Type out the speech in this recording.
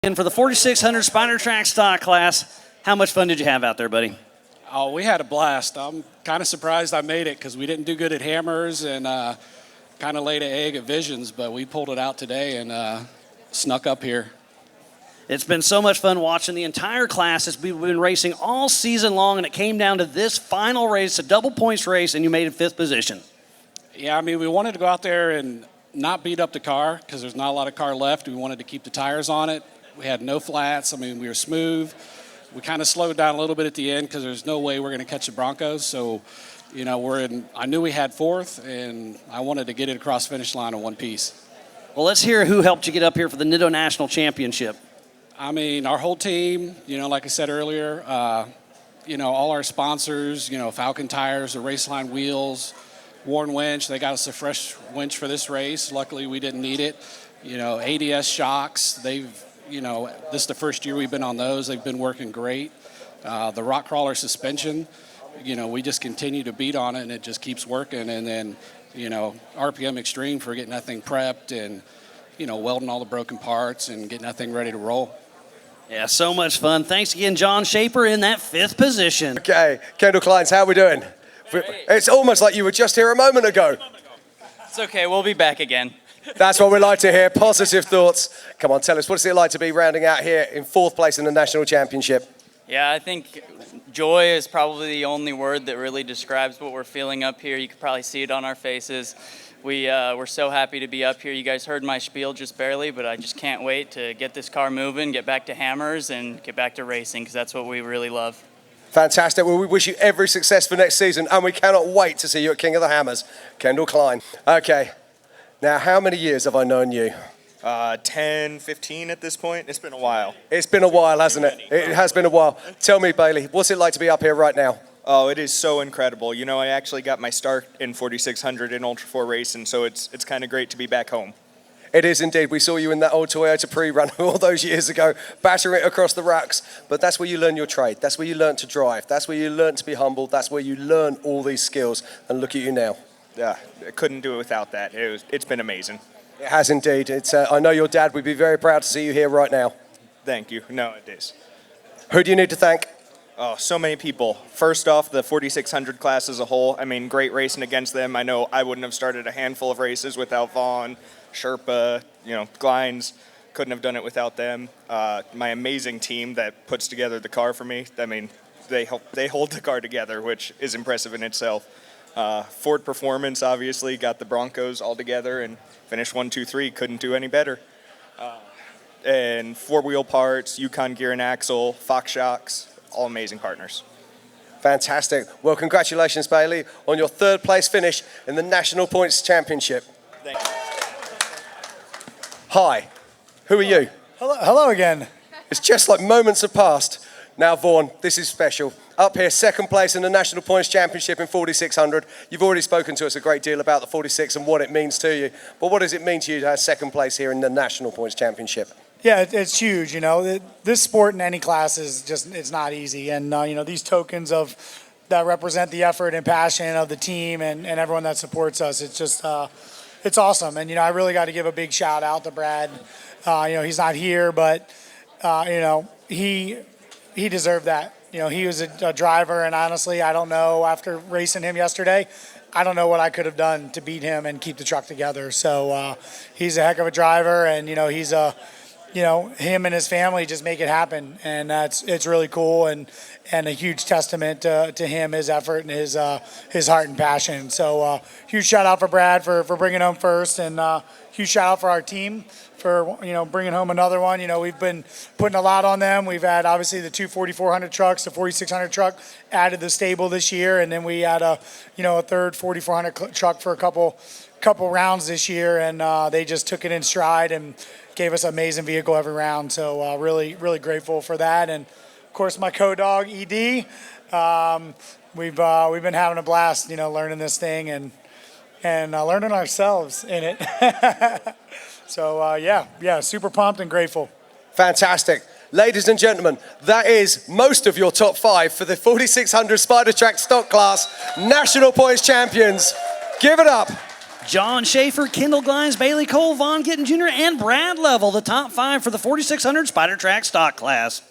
And for the 4600 Spider Track stock class, how much fun did you have out there, buddy? Oh, we had a blast. I'm kind of surprised I made it because we didn't do good at hammers and kind of laid an egg at visions, but we pulled it out today and snuck up here. It's been so much fun watching the entire class as we've been racing all season long, and it came down to this final race, a double points race, and you made it 5th position. Yeah, I mean, we wanted to go out there and not beat up the car because there's not a lot of car left. We wanted to keep the tires on it. We had no flats. I mean, we were smooth. We kind of slowed down a little bit at the end because there's no way we're going to catch the Broncos. So, you know, I knew we had 4th, and I wanted to get it across the finish line in one piece. Well, let's hear who helped you get up here for the NITO National Championship. I mean, our whole team, you know, like I said earlier, you know, all our sponsors, you know, Falcon Tires, the Raceline Wheels, Warren Winch, they got us a fresh winch for this race. Luckily, we didn't need it. You know, ADS shocks, you know, this is the first year we've been on those. They've been working great. The rock crawler suspension, you know, we just continue to beat on it, and it just keeps working. And then, you know, RPM Extreme for getting that thing prepped and, you know, welding all the broken parts and getting that thing ready to roll. Yeah, so much fun. Thanks again, John Schaefer, in that 5th position. Okay, Kendall GLINES, how are we doing? Great. It's almost like you were just here a moment ago. It's okay, we'll be back again. That's what we like to hear, positive thoughts. Come on, tell us, what's it like to be rounding out here in 4th place in the National Championship? Yeah, I think joy is probably the only word that really describes what we're feeling up here. You can probably see it on our faces. We're so happy to be up here. You guys heard my spiel just barely, but I just can't wait to get this car moving, get back to hammers, and get back to racing, because that's what we really love. Fantastic. Well, we wish you every success for next season, and we cannot wait to see you at King of the Hammers, Kendall GLINES. Okay, now how many years have I known you? 10, 15 at this point. It's been a while. It's been a while, hasn't it? It has been a while. Tell me, Bailey, what's it like to be up here right now? Oh, it is so incredible. You know, I actually got my start in 4600 in Ultra4 racing, so it's kind of great to be back home. It is indeed. We saw you in that old Toyota pre-run all those years ago, battering it across the racks. But that's where you learn your trade. That's where you learn to drive. That's where you learn to be humble. That's where you learn all these skills. And look at you now. Yeah, I couldn't do it without that. It's been amazing. It has indeed. I know your dad would be very proud to see you here right now. Thank you. No, it is. Who do you need to thank? Oh, so many people. First off, the 4600 class as a whole. I mean, great racing against them. I know I wouldn't have started a handful of races without VAUGHN, Sherpa, you know, GLINES. Couldn't have done it without them. My amazing team that puts together the car for me. I mean, they hold the car together, which is impressive in itself. Ford Performance, obviously, got the Broncos all together and finished 1, 2, 3. Couldn't do any better. And 4-wheel parts, Yukon Gear and Axle, Fox Shocks, all amazing partners. Fantastic. Well, congratulations, Bailey, on your 3rd place finish in the National Points Championship. Thank you. Hi, who are you? Hello again. It's just like moments have passed. Now, Vaughan, this is special. Up here, 2nd place in the National Points Championship in 4600. You've already spoken to us a great deal about the 46 and what it means to you. But what does it mean to you to have 2nd place here in the National Points Championship? Yeah, it's huge. You know, this sport in any class is it's not easy. And, you know, these tokens that represent the effort and passion of the team and everyone that supports us, it's just, it's awesome. And, you know, I really got to give a big shout out to Brad. You know, he's not here, but, you know, he deserved that. You know, he was a driver, and honestly, I don't know, after racing him yesterday, I don't know what I could have done to beat him and keep the truck together. So he's a heck of a driver, and, you know, he's you know, him and his family just make it happen, and it's really cool and a huge testament to him, his effort, and his heart and passion. So huge shout out for Brad for bringing home first, and huge shout out for our team for, you know, bringing home another one. You know, we've been putting a lot on them. We've had obviously the 2 4400 trucks, the 4600 truck added to the stable this year, and then we had a 3rd 4400 truck for a couple rounds this year, and they just took it in stride and gave us an amazing vehicle every round. So really grateful for that. And of course my co-dog ED, we've been having a blast, you know, learning this thing and learning ourselves in it. So yeah, super pumped and grateful. Fantastic. Ladies and gentlemen, that is most of your top 5 for the 4600 Spider Track stock class National Points Champions. Give it up John Schaefer, Kendall Glines, Bailey Cole, Vaughn Gittin Jr., and Brad Level, the top 5 for the 4600 Spider Track stock class.